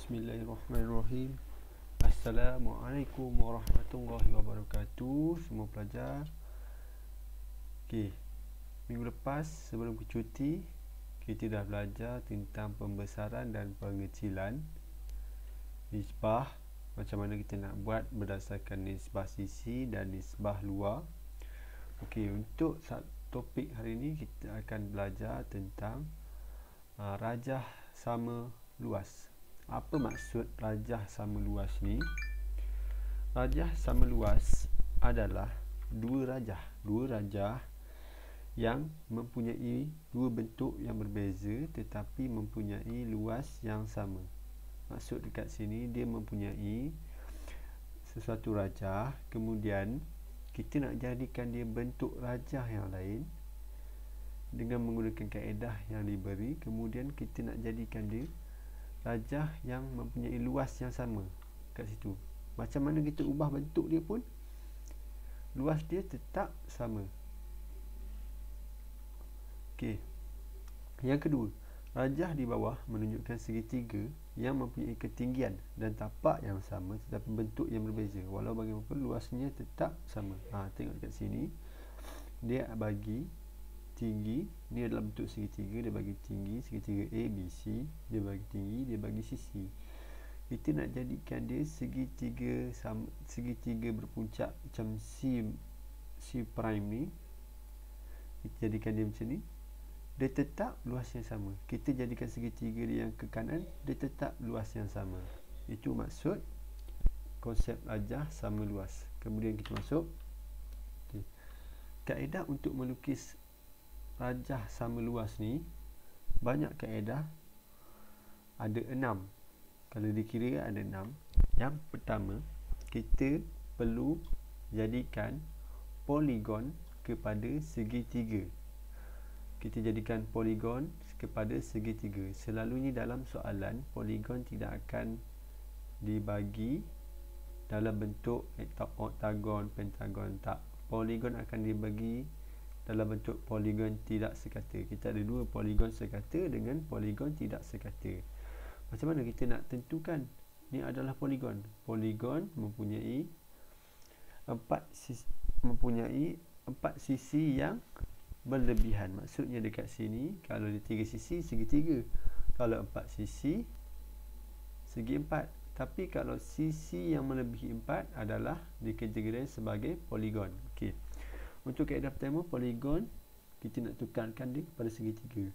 Bismillahirrahmanirrahim. Assalamualaikum warahmatullahi wabarakatuh, semua pelajar. Okey, minggu lepas sebelum cuti kita dah belajar tentang pembesaran dan pengecilan nisbah, macam mana kita nak buat berdasarkan nisbah sisi dan nisbah luar. Okey, untuk topik hari ini kita akan belajar tentang rajah sama luas. Apa maksud rajah sama luas ni? Rajah sama luas adalah dua rajah yang mempunyai dua bentuk yang berbeza tetapi mempunyai luas yang sama. Maksud dekat sini, dia mempunyai sesuatu rajah, kemudian kita nak jadikan dia bentuk rajah yang lain dengan menggunakan kaedah yang diberi. Kemudian kita nak jadikan dia rajah yang mempunyai luas yang sama kat situ. Macam mana kita ubah bentuk dia pun, luas dia tetap sama. Okey. Yang kedua, rajah di bawah menunjukkan segitiga yang mempunyai ketinggian dan tapak yang sama tetapi bentuk yang berbeza. Walau bagaimanapun luasnya tetap sama. Tengok kat sini. Dia bagi tinggi, ni adalah bentuk segitiga, dia bagi tinggi segitiga A, B, C, dia bagi tinggi, dia bagi sisi. Kita nak jadikan dia segitiga sama, segitiga berpuncak macam C prime ni. Kita jadikan dia macam ni, dia tetap luas yang sama. Kita jadikan segitiga dia yang ke kanan, dia tetap luas yang sama. Itu maksud konsep rajah sama luas. Kemudian kita masuk kaedah untuk melukis rajah sama luas ni. Banyak kaedah, ada 6. Kalau dikira ada 6. Yang pertama, kita perlu jadikan poligon kepada segitiga. Kita jadikan poligon kepada segitiga. Selalunya dalam soalan, poligon tidak akan dibagi dalam bentuk oktagon, pentagon, tak. Poligon akan dibagi dalam bentuk poligon tidak sekata. Kita ada dua poligon sekata dengan poligon tidak sekata. Macam mana kita nak tentukan ni adalah poligon? Poligon mempunyai empat sisi yang berlebihan. Maksudnya dekat sini, kalau ada 3 sisi, segitiga. Kalau 4 sisi, segi 4. Tapi kalau sisi yang melebihi 4 adalah dikategorikan sebagai poligon. Okey. Untuk kaedah pertama, poligon kita nak tukarkan dia pada segitiga.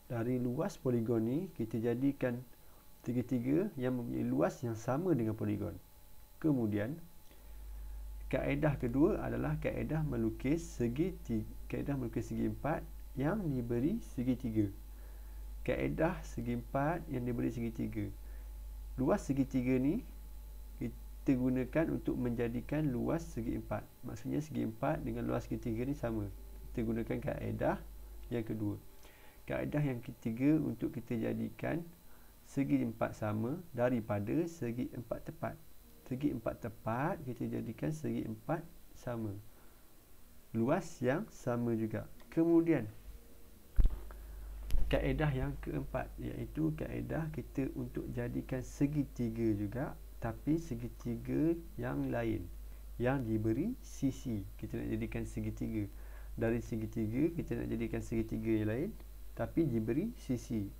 Dari luas poligon ni, kita jadikan segitiga yang mempunyai luas yang sama dengan poligon. Kemudian kaedah kedua adalah kaedah melukis segi 4 yang diberi segitiga. Kaedah segi 4 yang diberi segitiga. Luas segitiga ni kita gunakan untuk menjadikan luas segi 4. Maksudnya segi 4 dengan luas segitiga ni sama. Kita gunakan kaedah yang kedua. Kaedah yang ketiga untuk kita jadikan segi 4 sama daripada segi 4 tepat. Segi 4 tepat kita jadikan segi 4 sama, luas yang sama juga. Kemudian kaedah yang keempat, iaitu kaedah kita untuk jadikan segitiga juga, tapi segitiga yang lain yang diberi sisi. Kita nak jadikan segitiga. Dari segitiga kita nak jadikan segitiga yang lain tapi diberi sisi.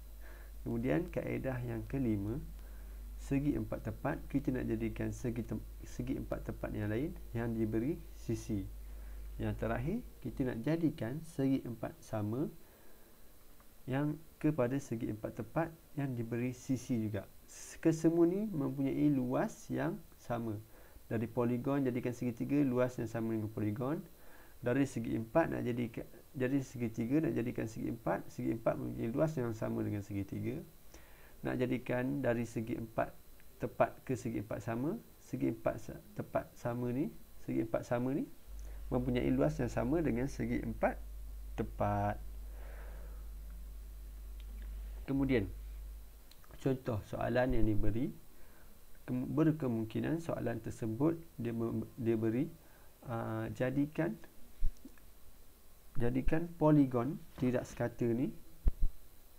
Kemudian kaedah yang kelima, segi 4 tepat kita nak jadikan segi 4 tepat yang lain yang diberi sisi. Yang terakhir, kita nak jadikan segi 4 sama yang kepada segi 4 tepat yang diberi sisi juga. Kesemua ni mempunyai luas yang sama. Dari poligon jadikan segitiga, luas yang sama dengan poligon. Dari segi 4 nak jadikan, dari segitiga nak jadikan segi 4, segi 4 mempunyai luas yang sama dengan segitiga. Nak jadikan dari segi 4 tepat ke segi 4 sama, segi 4 tepat sama ni, segi 4 sama ni mempunyai luas yang sama dengan segi 4 tepat. Kemudian contoh soalan yang diberi, berkemungkinan soalan tersebut dia beri jadikan poligon tidak sekata ni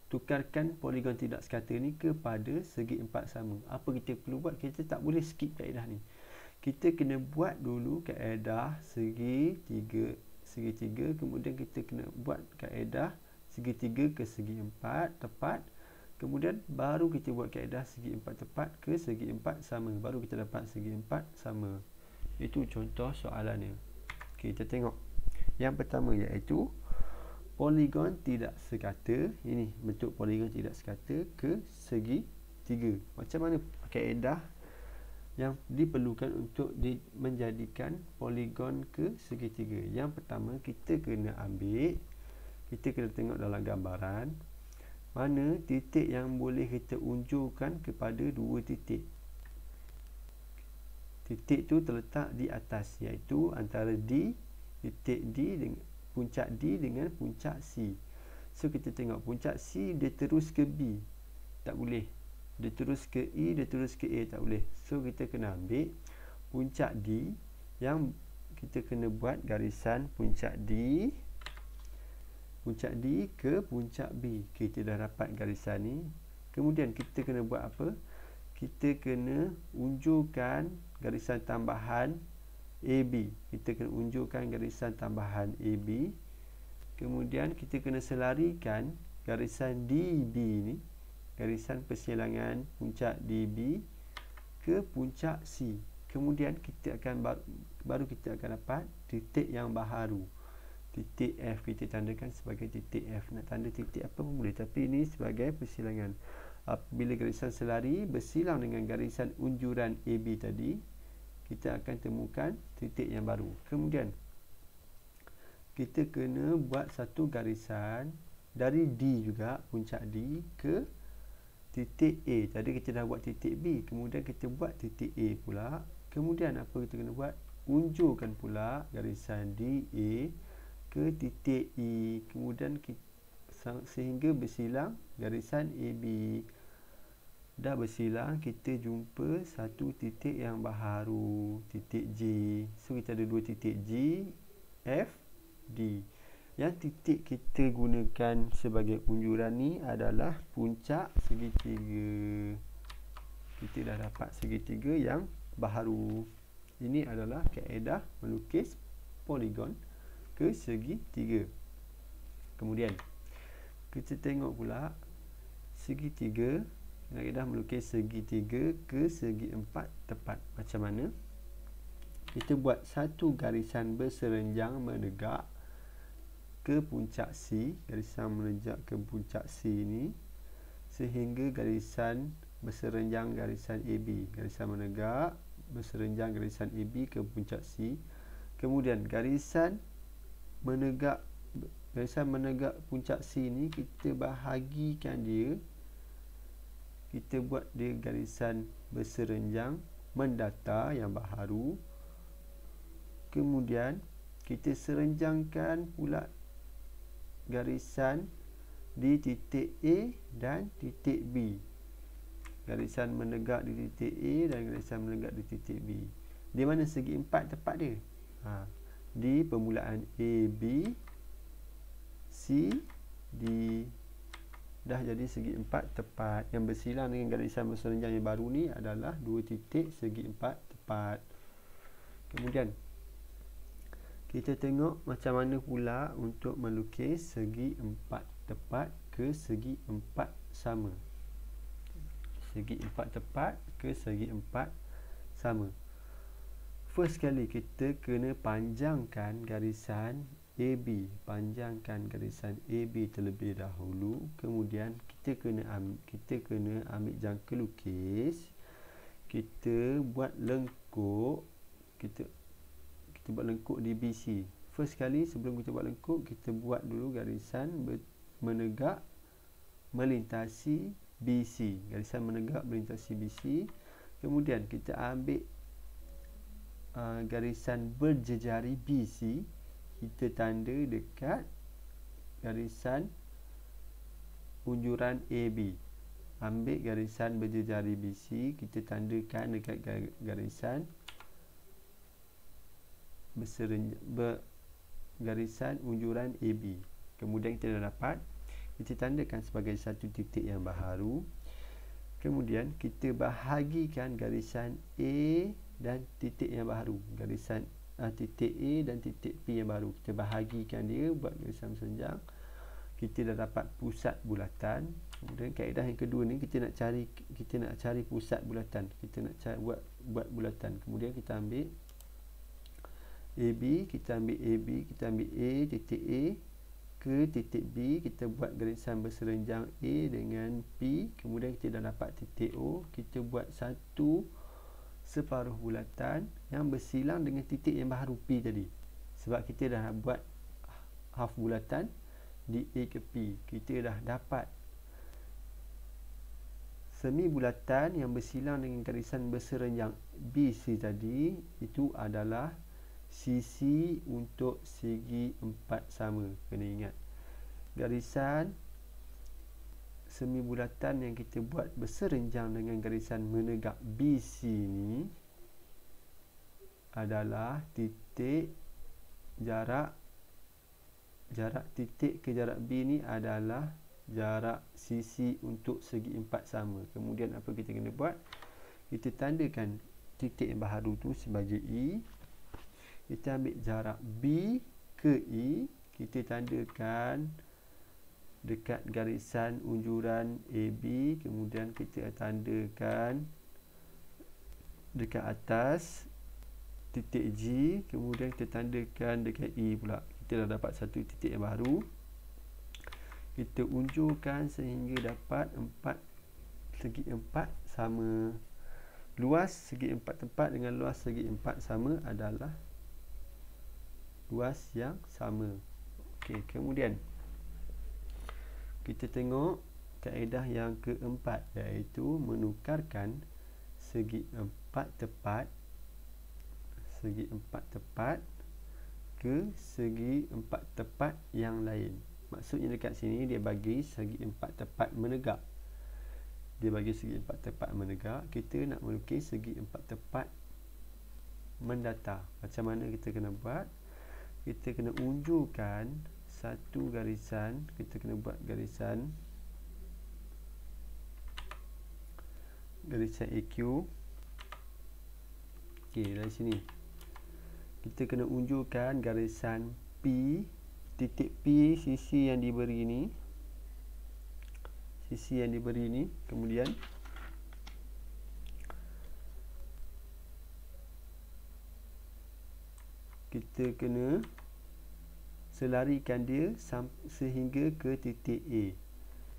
tukarkan poligon tidak sekata ni kepada segi empat sama. Apa kita perlu buat? Kita tak boleh skip kaedah ni. Kita kena buat dulu kaedah segitiga, kemudian kita kena buat kaedah segitiga ke segi empat tepat, kemudian baru kita buat kaedah segi empat tepat ke segi empat sama, baru kita dapat segi empat sama. Itu contoh soalannya. Okey, kita tengok yang pertama, iaitu poligon tidak sekata. Ini bentuk poligon tidak sekata ke segi tiga. Macam mana kaedah yang diperlukan untuk menjadikan poligon ke segitiga? Yang pertama, kita kena tengok dalam gambaran mana titik yang boleh kita unjurkan kepada dua titik. Titik tu terletak di atas, iaitu antara titik D dengan puncak D dengan puncak C. So kita tengok puncak C dia terus ke B, tak boleh. Dia terus ke E, dia terus ke A, tak boleh. So kita kena ambil puncak D, yang kita kena buat garisan puncak D ke puncak B. Kita dah dapat garisan ni. Kemudian kita kena buat apa? Kita kena unjurkan garisan tambahan AB. Kita kena unjurkan garisan tambahan AB. Kemudian kita kena selarikan garisan DB ni, garisan persilangan puncak DB ke puncak C. Kemudian kita akan baru kita akan dapat titik yang baharu. Titik F kita tandakan sebagai titik F. Nak tanda titik apa pun boleh, tapi ini sebagai persilangan. Apabila garisan selari bersilang dengan garisan unjuran AB tadi, kita akan temukan titik yang baru. Kemudian kita kena buat satu garisan dari D juga, puncak D ke titik A. Tadi kita dah buat titik B, kemudian kita buat titik A pula. Kemudian apa kita kena buat? Unjurkan pula garisan DA ke titik E. Kemudian sehingga bersilang garisan AB. Dah bersilang, kita jumpa satu titik yang baharu, titik J. So kita ada dua titik J, F, D. Yang titik kita gunakan sebagai unjuran ni adalah puncak segitiga. Kita dah dapat segitiga yang baharu. Ini adalah kaedah melukis poligon ke segitiga. Kemudian kita tengok pula segitiga, kaedah melukis segitiga ke segi empat tepat. Macam mana? Kita buat satu garisan berserenjang menegak ke puncak C, garisan menegak ke puncak C ni, sehingga garisan berserenjang garisan AB, garisan menegak berserenjang garisan AB ke puncak C. Kemudian garisan menegak puncak C ni kita bahagikan dia, kita buat dia garisan berserenjang mendata yang baharu. Kemudian kita serenjangkan pula garisan di titik A dan titik B. Garisan menegak di titik A dan garisan menegak di titik B. Di mana segi empat tepat dia? Di permulaan A, B, C, D. Dah jadi segi empat tepat. Yang bersilang dengan garisan berserenjang yang baru ni adalah dua titik segi empat tepat. Kemudian kita tengok macam mana pula untuk melukis segi empat tepat ke segi empat sama. Segi empat tepat ke segi empat sama. First kali kita kena panjangkan garisan AB. Panjangkan garisan AB terlebih dahulu. Kemudian kita kena ambil jangka lukis. Kita buat lengkuk. Kita buat lengkuk di BC. First kali sebelum kita buat lengkuk, kita buat dulu garisan menegak melintasi BC. Garisan menegak melintasi BC. Kemudian kita ambil garisan berjejari BC, kita tanda dekat garisan unjuran AB. Ambil garisan berjejari BC, kita tandakan dekat garisan garisan unjuran AB. Kemudian kita dah dapat kita tandakan sebagai satu titik yang baharu. Kemudian kita bahagikan garisan A dan titik yang baharu, garisan titik A dan titik P yang baru, kita bahagikan dia buat garisan bersenjang. Kita dah dapat pusat bulatan. Kemudian kaedah yang kedua ni, kita nak cari pusat bulatan, kita nak buat bulatan. Kemudian kita ambil AB, kita ambil A titik A ke titik B, kita buat garisan berserenjang A dengan P. Kemudian kita dah dapat titik O, kita buat satu separuh bulatan yang bersilang dengan titik yang baharu P tadi. Sebab kita dah buat half bulatan di A ke P, kita dah dapat semi bulatan yang bersilang dengan garisan berserenjang BC tadi. Itu adalah sisi untuk segi empat sama. Kena ingat, garisan semi bulatan yang kita buat berserenjang dengan garisan menegak BC ni adalah titik jarak titik ke jarak B ni adalah jarak sisi untuk segi empat sama. Kemudian apa kita kena buat? Kita tandakan titik yang baharu tu sebagai E. Kita ambil jarak B ke E, kita tandakan dekat garisan unjuran AB. Kemudian kita tandakan dekat atas titik G. Kemudian kita tandakan dekat E pula. Kita dah dapat satu titik yang baru. Kita unjurkan sehingga dapat segi empat sama. Luas segi empat tempat dengan luas segi empat sama adalah luas yang sama. Okey, kemudian kita tengok kaedah yang keempat, iaitu menukarkan segi empat tepat ke segi empat tepat yang lain. Maksudnya dekat sini dia bagi segi empat tepat menegak. Kita nak melukis segi empat tepat mendatar. Macam mana kita kena buat? Kita kena unjurkan satu garisan. Kita kena buat garisan AQ. Okey, dari sini kita kena unjurkan garisan P, titik P, sisi yang diberi ni, kemudian kita kena selarikan dia sehingga ke titik A.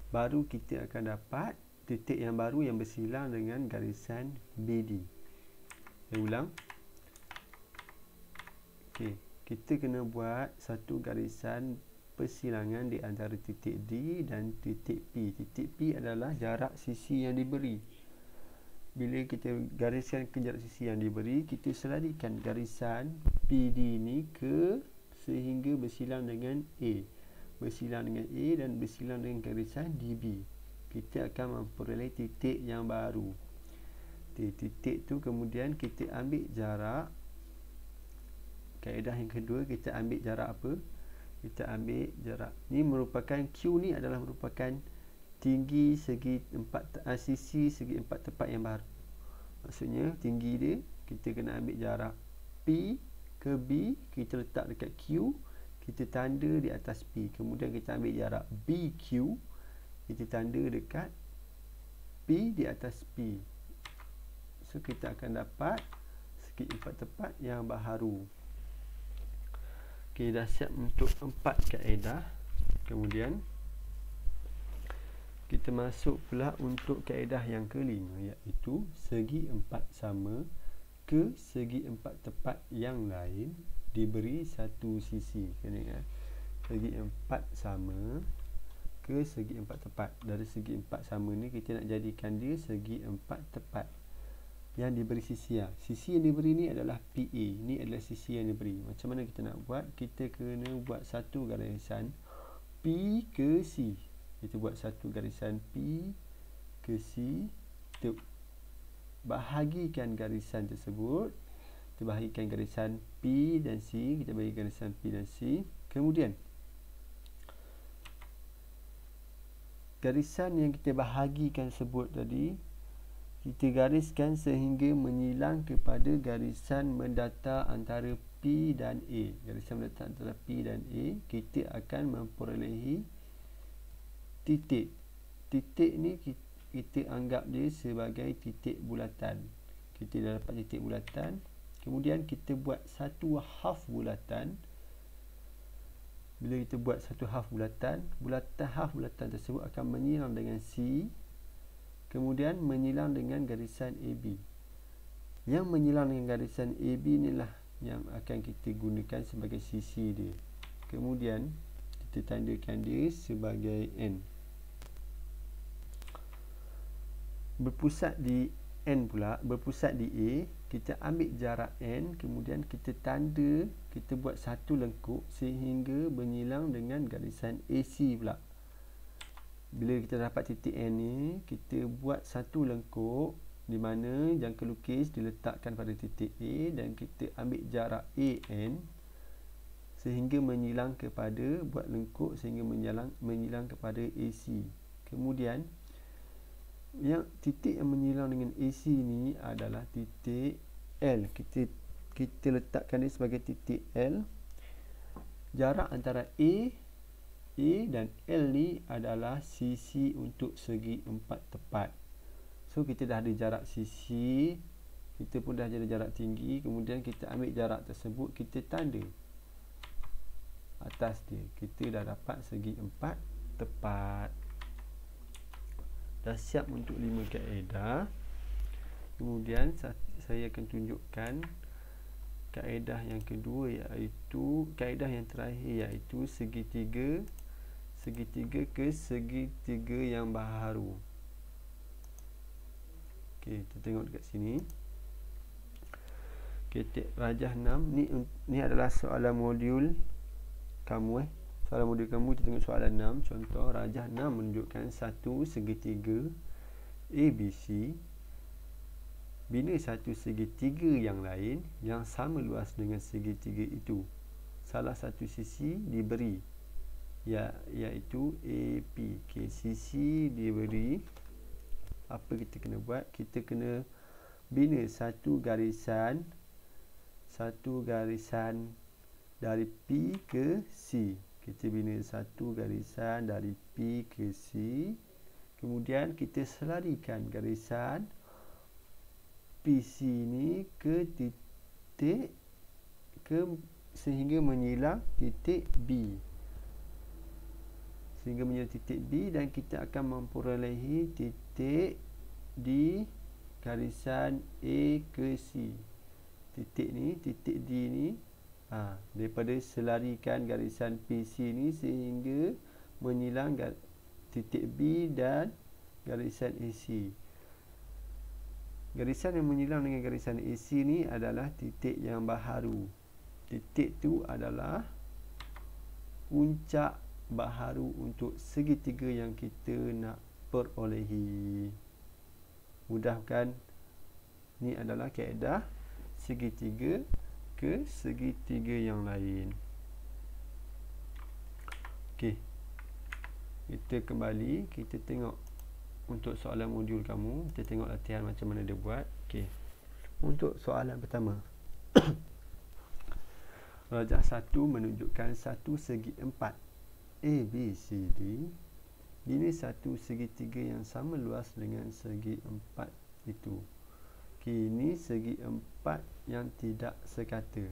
Baru kita akan dapat titik yang baru yang bersilang dengan garisan BD. Saya ulang. Okey, kita kena buat satu garisan persilangan di antara titik D dan titik P. Titik P adalah jarak sisi yang diberi. Bila kita gariskan ke jarak sisi yang diberi, kita selarikan garisan PD ni ke sehingga bersilang dengan A. Dan bersilang dengan garisan DB. Kita akan memperoleh titik yang baru. Titik tu kemudian kita ambil jarak. Kaedah yang kedua, kita ambil jarak apa? Kita ambil jarak ni merupakan Q ni adalah merupakan tinggi segi sisi segi empat tepat yang baru. Maksudnya tinggi dia, kita kena ambil jarak P ke B, kita letak dekat Q, kita tanda di atas P. Kemudian kita ambil jarak BQ, kita tanda dekat P di atas P. So kita akan dapat segi empat tepat yang baharu. Okey, dah siap untuk 4 kaedah. Kemudian kita masuk pula untuk kaedah yang kelima, iaitu segi empat sama ke segi empat tepat yang lain diberi satu sisi. Kena ingat, segi empat sama ke segi empat tepat. Dari segi empat sama ni kita nak jadikan dia segi empat tepat yang diberi sisi. Sisi yang diberi ni adalah PA. Ni adalah sisi yang diberi. Macam mana kita nak buat? Kita kena buat satu garisan P ke C. Kita buat satu garisan P ke C. Kita bahagikan garisan tersebut. Kita bahagikan garisan P dan C. Kita bagi garisan P dan C. Kemudian garisan yang kita bahagikan sebut tadi kita gariskan sehingga menyilang kepada garisan mendatar antara P dan A. Garisan mendatar antara P dan A, kita akan memperolehi titik. Titik ni kita anggap dia sebagai titik bulatan. Kita dah dapat titik bulatan, kemudian kita buat satu half bulatan. Bila kita buat satu half bulatan, half bulatan tersebut akan menyilang dengan C, kemudian menyilang dengan garisan AB. Yang menyilang dengan garisan AB inilah yang akan kita gunakan sebagai sisi dia. Kemudian kita tandakan dia sebagai N. Berpusat di N pula, berpusat di A, kita ambil jarak N, kemudian kita tanda, kita buat satu lengkuk sehingga menyilang dengan garisan AC pula. Bila kita dapat titik N ni, kita buat satu lengkuk di mana jangka lukis diletakkan pada titik A dan kita ambil jarak AN sehingga menyilang kepada, buat lengkuk sehingga menyilang kepada AC. Kemudian yang titik yang menyilang dengan AC ni adalah titik L. Kita letakkan dia sebagai titik L. Jarak antara A dan L ni adalah sisi untuk segi empat tepat. So kita dah ada jarak sisi, kita pun dah ada jarak tinggi, kemudian kita ambil jarak tersebut, kita tanda atas dia, kita dah dapat segi empat tepat. Dah siap untuk 5 kaedah. Kemudian saya akan tunjukkan kaedah yang kedua, iaitu kaedah yang terakhir, iaitu segitiga ke segitiga yang baharu. Okey, kita tengok dekat sini. Okey, rajah 6 ni adalah soalan modul kamu Soalan modul kamu, kita tengok soalan 6. Contoh, rajah 6 menunjukkan satu segitiga ABC bina satu segitiga yang lain yang sama luas dengan segitiga itu. Salah satu sisi diberi, iaitu AP. Okay, sisi diberi. Apa kita kena buat? Kita kena bina satu garisan dari P ke C. Kita bina satu garisan dari P ke C. Kemudian kita selarikan garisan PC ni ke titik sehingga menyilang titik B. Dan kita akan memperolehi titik di garisan A ke C. Titik D ni daripada selarikan garisan PC ni sehingga menyilang titik B dan garisan AC. Garisan yang menyilang dengan garisan AC ni adalah titik yang baharu. Titik tu adalah puncak baharu untuk segitiga yang kita nak perolehi. Mudah kan? Ni adalah kaedah segitiga ke segitiga yang lain. Okey, kita kembali, kita tengok untuk soalan modul kamu. Kita tengok latihan macam mana dia buat. Okey, untuk soalan pertama rajah 1 menunjukkan satu segi empat ABCD bina satu segitiga yang sama luas dengan segi empat itu. Kini segi empat yang tidak sekata.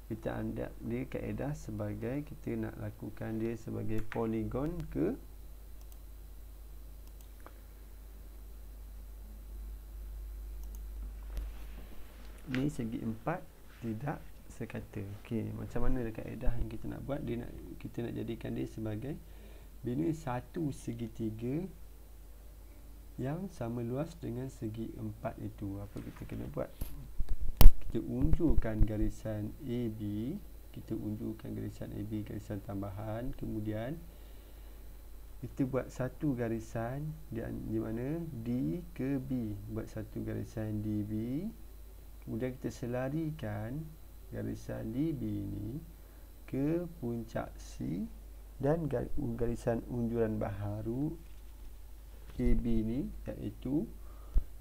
Kita anggap dia kaedah sebagai kita nak lakukan dia sebagai poligon ke ni segi empat tidak sekata. Okey, macam mana kaedah yang kita nak buat? Kita nak jadikan dia sebagai bina satu segitiga yang sama luas dengan segi empat itu. Apa kita kena buat? Kita unjurkan garisan AB, garisan tambahan. Kemudian kita buat satu garisan di mana D ke B, buat satu garisan DB. Kemudian kita selarikan garisan DB ni ke puncak C dan garisan unjuran baharu AB ni, iaitu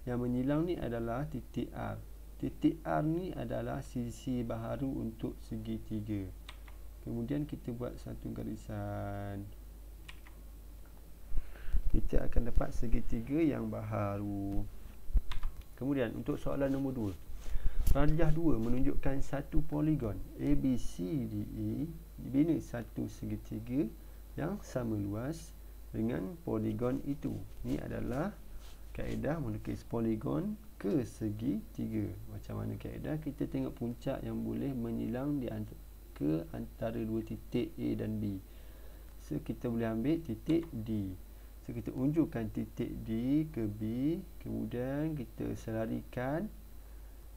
yang menyilang ni adalah titik R. Titik R ni adalah sisi baharu untuk segitiga. Kemudian kita buat satu garisan. Kita akan dapat segitiga yang baharu. Kemudian untuk soalan nombor 2. Rajah 2 menunjukkan satu poligon ABCDE dibina satu segitiga yang sama luas dengan poligon itu. Ini adalah kaedah melukis poligon ke segitiga. Macam mana kaedah? Kita tengok puncak yang boleh menyilang ke antara dua titik A dan B. So kita boleh ambil titik D. So kita unjukkan titik D ke B, kemudian kita selarikan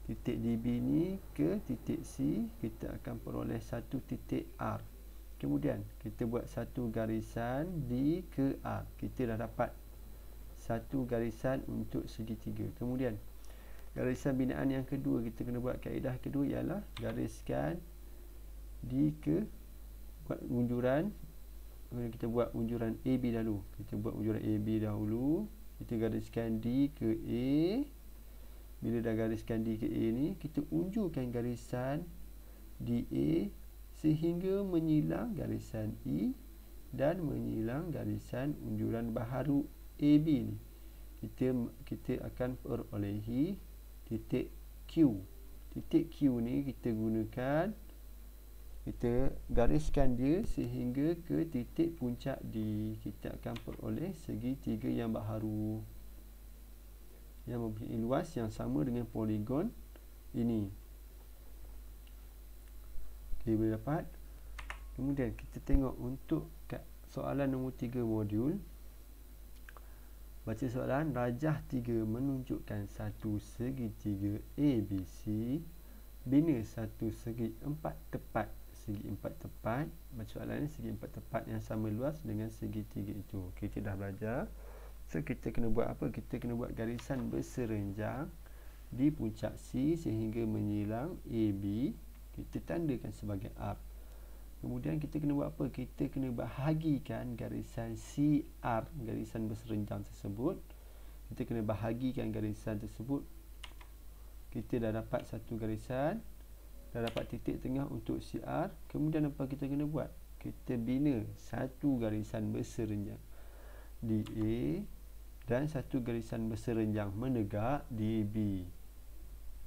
titik DB ni ke titik C, kita akan peroleh satu titik R. Kemudian kita buat satu garisan D ke R. Kita dah dapat satu garisan untuk segitiga. Kemudian garisan binaan yang kedua, kita kena buat kaedah kedua, ialah gariskan D ke, buat unjuran. Kemudian kita buat unjuran AB dahulu. Kita buat unjuran AB dahulu. Kita gariskan D ke A. Bila dah gariskan D ke A ni, kita unjurkan garisan DA sehingga menyilang garisan E dan menyilang garisan unjuran baharu AB ni. Kita akan perolehi titik Q. Titik Q ni kita gunakan, kita gariskan dia sehingga ke titik puncak D. Kita akan peroleh segitiga yang baharu yang mempunyai luas yang sama dengan poligon ini. Okey, boleh dapat. Kemudian kita tengok untuk soalan nombor 3 modul. Baca soalan. Rajah 3 menunjukkan satu segitiga ABC bina satu segi empat tepat. Segi empat tepat. Baca soalan ni, segi empat tepat yang sama luas dengan segitiga itu. Kita dah belajar. So kita kena buat apa? Kita kena buat garisan berserenjang di puncak C sehingga menyilang AB. Kita tandakan sebagai R. Kemudian kita kena buat apa? Kita kena bahagikan garisan CR, garisan berserenjang tersebut. Kita kena bahagikan garisan tersebut. Kita dah dapat satu garisan, dah dapat titik tengah untuk CR. Kemudian apa kita kena buat? Kita bina satu garisan berserenjang di A dan satu garisan berserenjang menegak di B.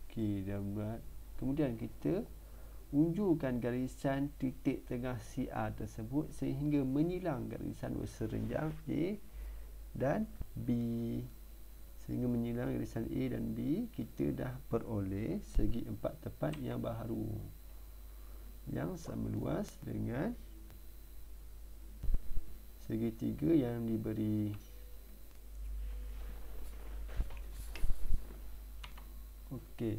Okey, dah buat. Kemudian kita unjurkan garisan titik tengah CR tersebut sehingga menyilang garisan berserenjang A dan B. Sehingga menyilang garisan A dan B, kita dah peroleh segi empat tepat yang baharu yang sama luas dengan segitiga yang diberi. Okey.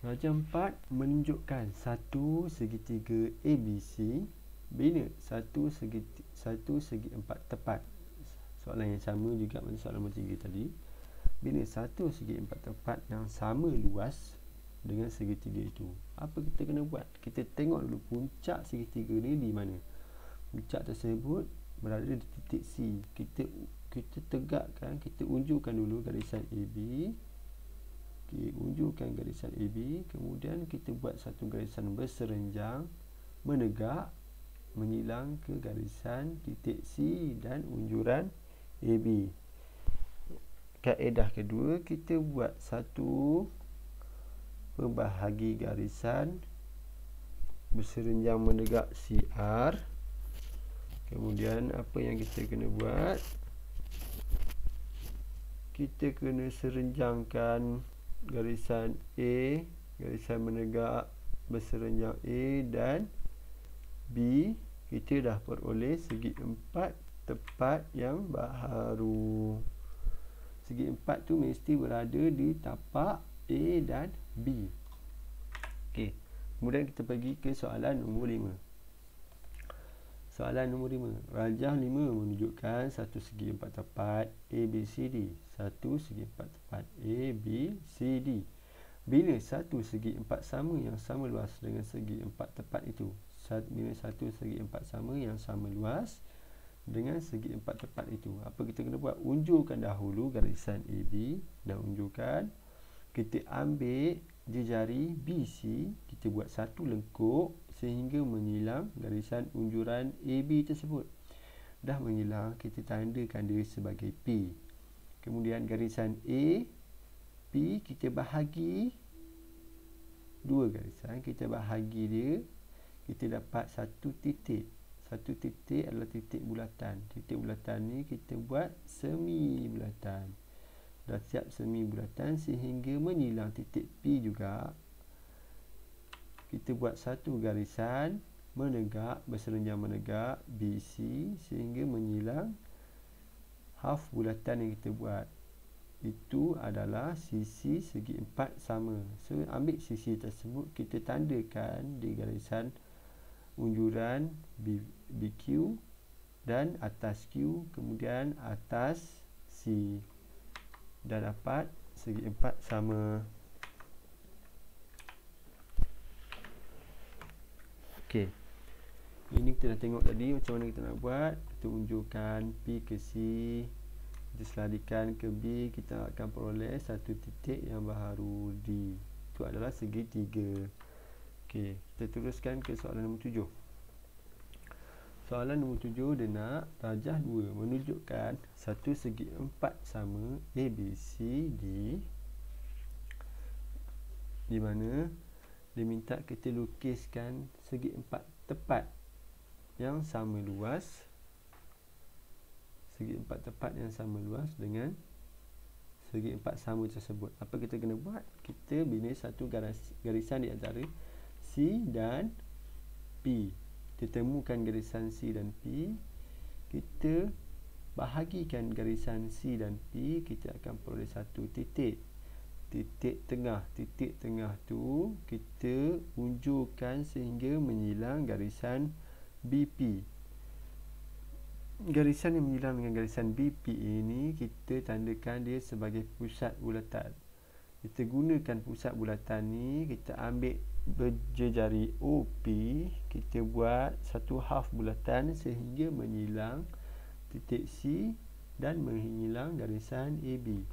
Rajah 4 menunjukkan satu segitiga ABC bina satu segi empat tepat. Soalan yang sama juga macam soalan nombor 3 tadi. Bina satu segi empat tepat yang sama luas dengan segitiga itu. Apa kita kena buat? Kita tengok dulu puncak segitiga ni di mana. Puncak tersebut berada di titik C. Kita tegakkan, kita unjurkan dulu garisan AB. Okay, unjurkan garisan AB. Kemudian kita buat satu garisan berserenjang menegak menyilang ke garisan titik C dan unjuran AB. Kaedah kedua, kita buat satu pembahagi garisan berserenjang menegak CR. Kemudian apa yang kita kena buat? Kita kena serenjangkan garisan A, garisan menegak berserenjang A dan B. Kita dah peroleh segi empat tepat yang baharu. Segi empat tu mesti berada di tapak A dan B. Okey. Kemudian kita pergi ke soalan nombor 5. Soalan nombor 5. Rajah 5 menunjukkan satu segi empat tepat ABCD. Satu segi empat tepat ABCD. Bila satu segi empat sama yang sama luas dengan segi empat tepat itu. Bila satu segi empat sama yang sama luas dengan segi empat tepat itu. Apa kita kena buat? Unjurkan dahulu garisan AB dan unjurkan. Kita ambil jejari BC, kita buat satu lengkuk sehingga menyilang garisan unjuran AB tersebut. Dah menyilang, kita tandakan dia sebagai P. Kemudian garisan A P kita bahagi dua garisan, kita bahagi dia, kita dapat satu titik. Satu titik adalah titik bulatan. Titik bulatan ni kita buat semi bulatan. Dah siap semi bulatan sehingga menyilang titik P juga. Kita buat satu garisan menegak, berserenjang menegak BC sehingga menyilang half bulatan yang kita buat. Itu adalah sisi segi empat sama. So ambil sisi tersebut, kita tandakan di garisan unjuran BQ dan atas Q, kemudian atas C, dan dapat segi empat sama. Okey, ini kita dah tengok tadi macam mana kita nak buat. Kita unjurkan P ke C, kita selarikan ke B, kita akan peroleh satu titik yang baharu D. Itu adalah segitiga. Okey, kita teruskan ke soalan nombor 7. Soalan nombor 7 dia nak rajah 2 menunjukkan satu segi empat sama ABCD, di mana dia minta kita lukiskan segi empat tepat yang sama luas. Segi empat tepat yang sama luas dengan segi empat sama tersebut. Apa kita kena buat? Kita bina satu garisan di antara C dan P. Kita temukan garisan C dan P, kita bahagikan garisan C dan P, kita akan peroleh satu titik. Titik tengah. Titik tengah tu kita unjurkan sehingga menyilang garisan BP. Garisan yang menyilang dengan garisan BP ini kita tandakan dia sebagai pusat bulatan. Kita gunakan pusat bulatan ni, kita ambil berjejari OP, kita buat satu half bulatan sehingga menyilang titik C dan menyilang garisan AB.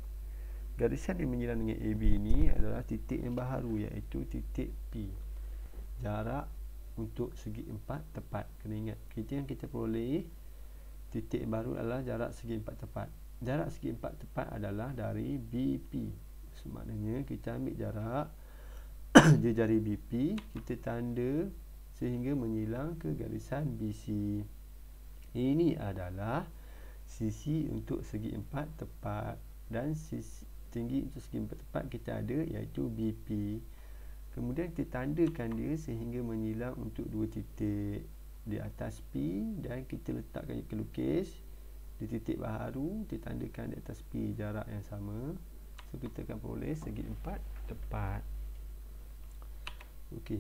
Garisan yang menyilang dengan AB ni adalah titik yang baharu, iaitu titik P. Jarak untuk segi empat tepat. Kena ingat, kita peroleh titik baru adalah jarak segi empat tepat. Jarak segi empat tepat adalah dari BP. So, maknanya kita ambil jarak jejari BP, kita tanda sehingga menyilang ke garisan BC. Ini adalah sisi untuk segi empat tepat, dan sisi tinggi untuk segi empat tepat kita ada, iaitu BP. Kemudian kita tandakan dia sehingga menyilang untuk dua titik di atas P, dan kita letakkan ke lukis di titik baharu, kita tandakan di atas P jarak yang sama. So kita akan peroleh segi empat tepat. Okey,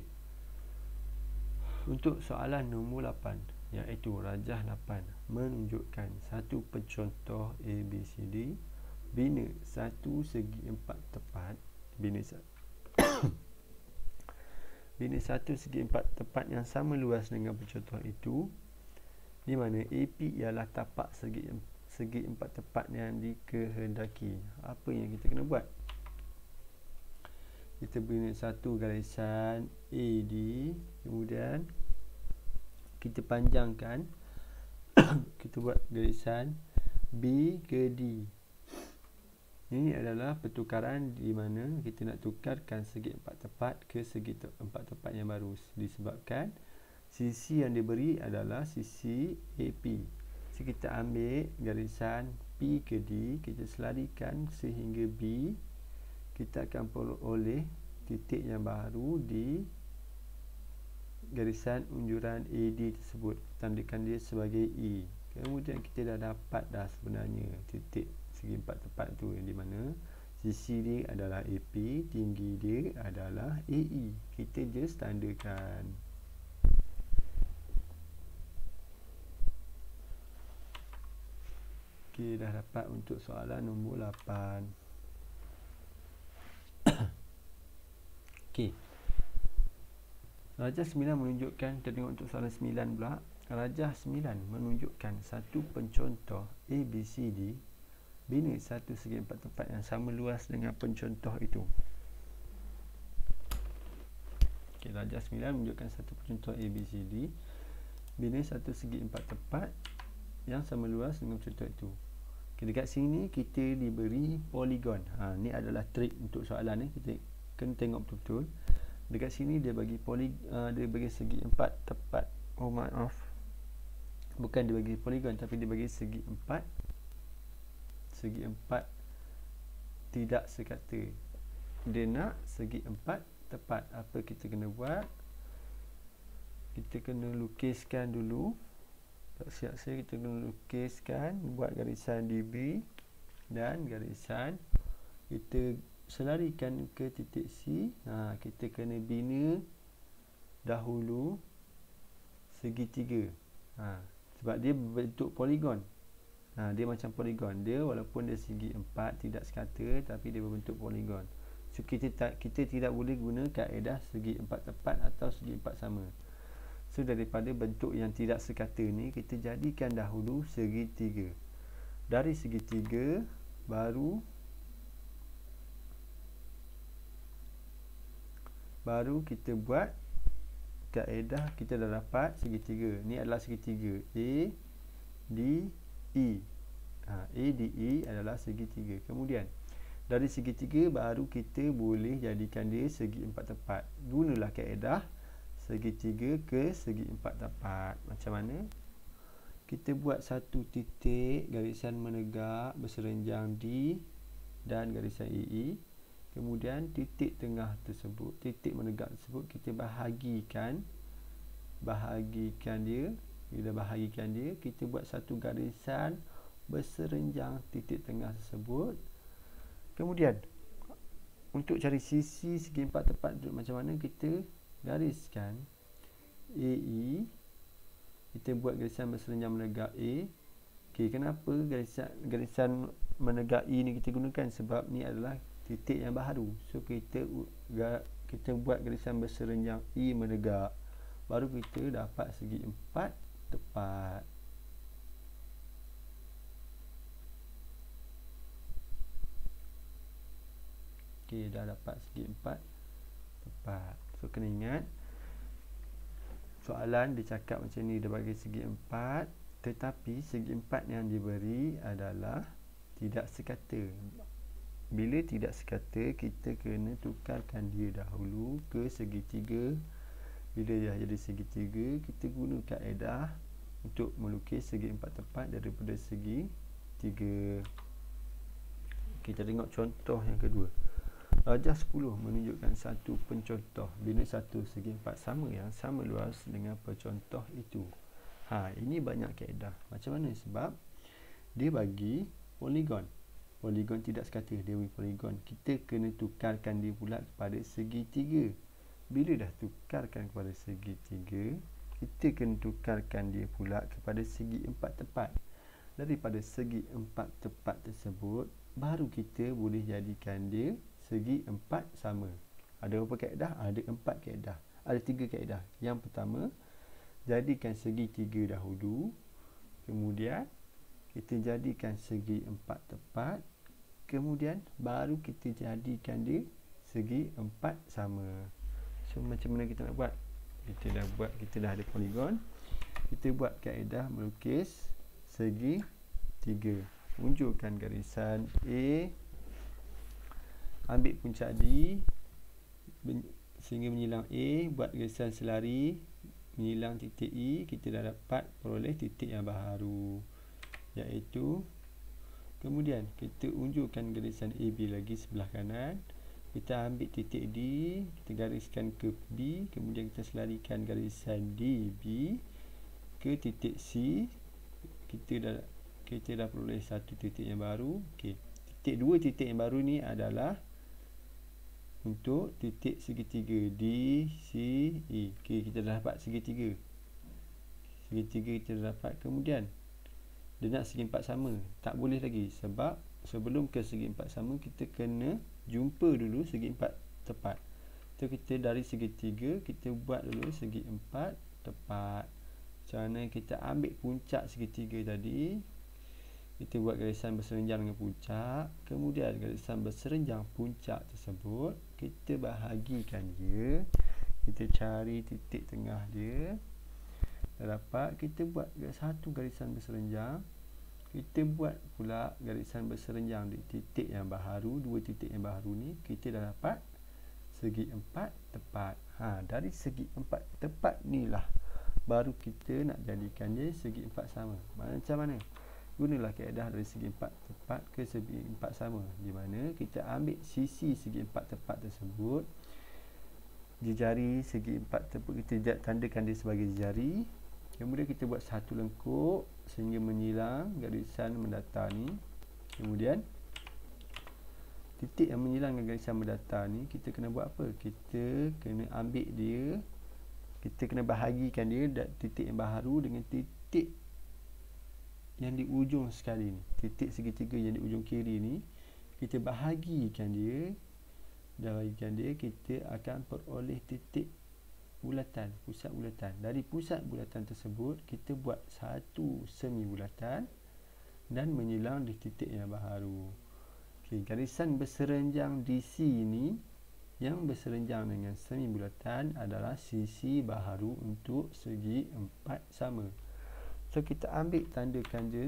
untuk soalan nombor 8, iaitu rajah 8 menunjukkan satu pencontoh ABCD, bina satu segi empat tepat. Bina satu segi empat tepat yang sama luas dengan pencontoh itu, di mana AP ialah tapak segi empat tepat yang dikehendaki. Apa yang kita kena buat? Kita bina satu garisan AD, kemudian kita panjangkan kita buat garisan B ke D. Ini adalah pertukaran di mana kita nak tukarkan segi empat tepat ke segi empat tepat yang baru, disebabkan sisi yang diberi adalah sisi AP. So kita ambil garisan P ke D, kita selarikan sehingga B, kita akan peroleh titik yang baru di garisan unjuran AD tersebut. Tandakan dia sebagai E. Kemudian kita dah dapat dah sebenarnya titik segi empat tepat tu, yang di mana sisi dia adalah AP, tinggi dia adalah AE. Kita just tandakan. Okey, dah dapat untuk soalan nombor 8. Okey. Rajah 9 menunjukkan, kita tengok untuk soalan 9 pula. Rajah 9 menunjukkan satu pencontoh ABCD bina satu segi empat tepat yang sama luas dengan pencontoh itu. Okey, rajah 9 menunjukkan satu pencontoh ABCD bina satu segi empat tepat yang sama luas dengan pencontoh itu. Okay, dekat sini kita diberi poligon. Ni adalah trik untuk soalan ni. Kita kena tengok betul-betul. Dekat sini dia bagi dia bagi segi empat tepat. Oh maaf. Bukan dia bagi poligon, tapi dia bagi segi empat tidak sekata. Dia nak segi empat tepat. Apa kita kena buat? Kita kena lukiskan dulu. Tak siap saya, kita kena lukiskan, buat garisan DB dan garisan. Kita selarikan ke titik C. Kita kena bina dahulu segitiga. Sebab dia bentuk poligon. Dia macam poligon. Dia walaupun dia segi empat tidak sekata, tapi dia berbentuk poligon. So kita tidak boleh guna kaedah segi empat tepat atau segi empat sama. So daripada bentuk yang tidak sekata ni, kita jadikan dahulu segitiga. Dari segitiga baru kita buat kaedah. Kita dah dapat segitiga. Ni adalah segitiga A, D, E. A, D, E adalah segitiga. Kemudian dari segitiga baru kita boleh jadikan dia segi empat tepat. Gunalah kaedah segitiga ke segi empat tepat. Macam mana? Kita buat satu titik garisan menegak berserenjang D dan garisan EE. Kemudian titik tengah tersebut, titik menegak tersebut, kita bahagikan dia. Bila bahagikan dia, kita buat satu garisan berserenjang titik tengah tersebut. Kemudian untuk cari sisi segi empat tepat macam mana, kita gariskan AE. Kita buat garisan berserenjang menegak A. Okey, kenapa garisan menegak E ni kita gunakan? Sebab ni adalah titik yang baru. So kita buat garisan berserenjang E menegak, baru kita dapat segi empat tepat. Okey, dah dapat segi empat tepat. So kena ingat, soalan dia cakap macam ni, dia bagi segi empat, tetapi segi empat yang diberi adalah tidak sekata. Bila tidak sekata, kita kena tukarkan dia dahulu ke segitiga. Bila dah jadi segitiga, kita guna kaedah untuk melukis segi empat tepat daripada segi tiga. Kita tengok contoh yang kedua. Rajah 10 menunjukkan satu pencontoh bina satu segi empat sama yang sama luas dengan pencontoh itu. Ini banyak kaedah. Macam mana? Sebab dia bagi poligon. Poligon tidak sekata, dia bagi poligon. Kita kena tukarkan dia pula kepada segitiga. Bila dah tukarkan kepada segitiga, kita kena tukarkan dia pula kepada segi empat tepat. Daripada segi empat tepat tersebut, baru kita boleh jadikan dia segi empat sama. Ada berapa kaedah? Ada 4 kaedah. Ada 3 kaedah. Yang pertama, jadikan segitiga dahulu. Kemudian kita jadikan segi empat tepat. Kemudian baru kita jadikan dia segi empat sama. So macam mana kita nak buat? Kita dah ada poligon. Kita buat kaedah melukis segi tiga. Unjurkan garisan A, ambil puncak D sehingga menyilang A, buat garisan selari menyilang titik E. Kita dah dapat peroleh titik yang baru, iaitu, kemudian kita unjurkan garisan AB lagi sebelah kanan. Kita ambil titik D, kita gariskan ke B, kemudian kita selarikan garisan DB ke titik C. Kita dah peroleh satu titik yang baru. Okey, dua titik yang baru ni adalah untuk titik segitiga D, C, E. Okey, kita dah dapat segitiga. Kita dah dapat. Kemudian dia nak segi empat sama. Tak boleh lagi, sebab sebelum ke segi empat sama, kita kena jumpa dulu segi empat tepat. So kita dari segitiga kita buat dulu segi 4 tepat. Macam mana kita ambil puncak segitiga tadi, kita buat garisan berserenjang dengan puncak. Kemudian garisan berserenjang puncak tersebut kita bahagikan dia. Kita cari titik tengah dia. Dah dapat, kita buat satu garisan berserenjang. Kita buat pula garisan berserenjang di titik yang baharu. Dua titik yang baharu ni kita dah dapat segi 4 tepat. Dari segi 4 tepat ni lah baru kita nak jadikan dia segi 4 sama. Macam mana? Gunalah kaedah dari segi 4 tepat ke segi 4 sama, di mana kita ambil sisi segi 4 tepat tersebut di jari segi 4 tepat, kita tandakan dia sebagai jari. Kemudian kita buat satu lengkuk sehingga menyilang garisan mendatar ni. Kemudian titik yang menyilang dengan garisan mendatar ni kita kena buat apa? Kita kena ambil dia, kita kena bahagikan dia titik yang baharu dengan titik yang di ujung sekali ni. Titik segitiga yang di ujung kiri ni kita bahagikan dia. Dah bahagikan dia, kita akan peroleh titik bulatan, pusat bulatan. Dari pusat bulatan tersebut kita buat satu semi bulatan dan menyilang di titik yang baharu. Okey, garisan berserenjang di sini yang berserenjang dengan semi bulatan adalah sisi baharu untuk segi 4 sama. So kita ambil tandakan je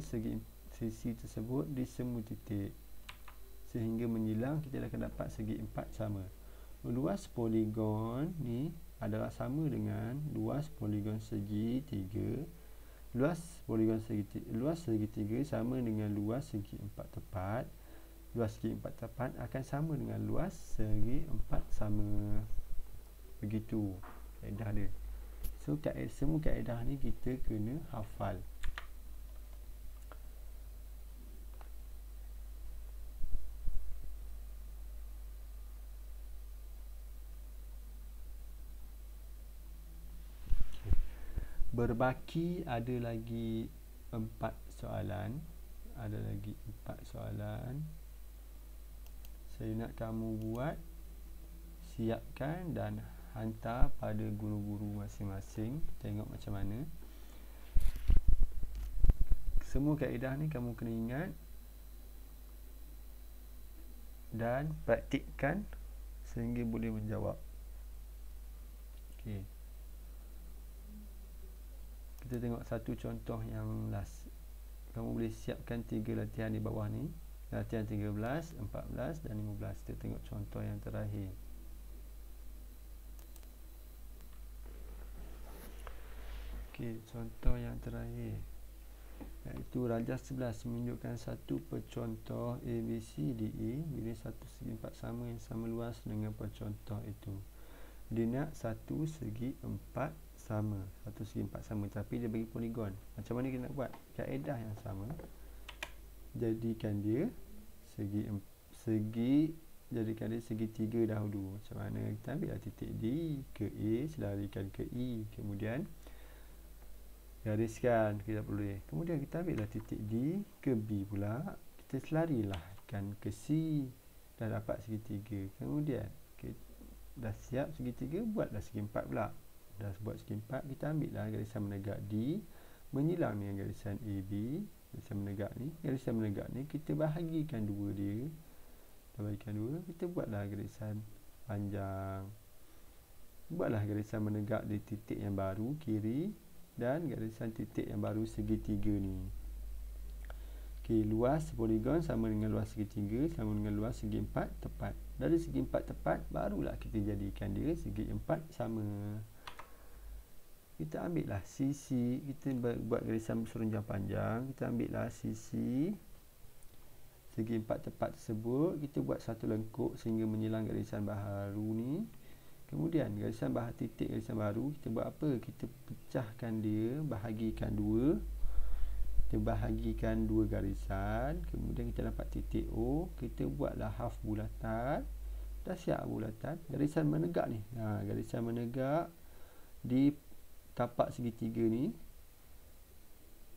sisi tersebut di semua titik sehingga menyilang, kita akan dapat segi 4 sama. Luas poligon ni adalah sama dengan luas poligon segitiga. Luas segitiga sama dengan luas segi 4 tepat. Luas segi 4 tepat akan sama dengan luas segi 4 sama. Begitu kaedah dia. So semua kaedah ni kita kena hafal. Berbaki ada lagi 4 soalan. Ada lagi 4 soalan. Saya nak kamu buat, siapkan dan hantar pada guru-guru masing-masing. Tengok macam mana. Semua kaedah ni kamu kena ingat dan praktikkan sehingga boleh menjawab. Okey. Kita tengok satu contoh yang last. Kamu boleh siapkan 3 latihan di bawah ni. Latihan 13, 14 dan 15. Kita tengok contoh yang terakhir. Okey, contoh yang terakhir iaitu rajah 11 menunjukkan satu percontoh ABCDE bila satu segi 4 sama yang sama luas dengan percontoh itu. Dia nak satu segi 4 sama, satu segi 4 sama, tapi dia bagi poligon. Macam mana kita nak buat? Kaedah yang sama. Jadikan dia jadikan dia segitiga dahulu. Macam mana? Kita ambil titik D ke A, selarikan ke E, kemudian gariskan, kita boleh. Kemudian kita ambillah titik D ke B pula, kita selarikan ke C. Dah dapat segitiga. Kemudian kita dah siap segitiga, buatlah segi 4 pula. Dah buat segi 4, kita ambillah garisan menegak D menyilang dengan garisan AB. Garisan menegak ni kita bahagikan dua dia. Kita buatlah garisan panjang. Buatlah garisan menegak di titik yang baru kiri dan garisan titik yang baru segitiga ni. Okey, luas poligon sama dengan luas segitiga sama dengan luas segi 4 tepat. Dari segi 4 tepat barulah kita jadikan dia segi 4 sama. Kita ambillah sisi, kita buat garisan berserenjang panjang. Kita ambillah sisi segi 4 tepat tersebut, kita buat satu lengkuk sehingga menyilang garisan baharu ni. Kemudian garisan garisan baru, kita buat apa? Kita pecahkan dia, bahagikan dua. Kita bahagikan dua garisan. Kemudian kita dapat titik O. Kita buatlah half bulatan. Dah siap bulatan. Garisan menegak ni. Garisan menegak di tapak segitiga ni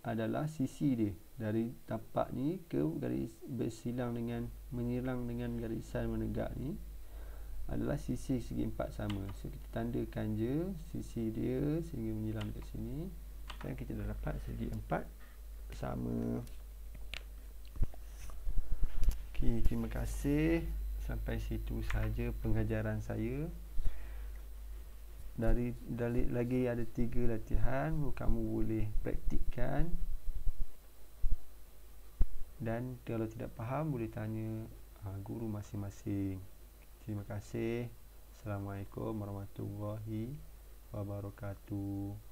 adalah sisi dia. Dari tapak ni ke garis menyilang dengan garisan menegak ni adalah sisi segi empat sama. So kita tandakan je sisi dia sehingga menyilam dekat sini, dan kita dah dapat segi empat sama. Okey, terima kasih. Sampai situ saja pengajaran saya. Dari lagi ada 3 latihan, kamu boleh praktikkan, dan kalau tidak faham boleh tanya guru masing-masing. Terima kasih. Assalamualaikum warahmatullahi wabarakatuh.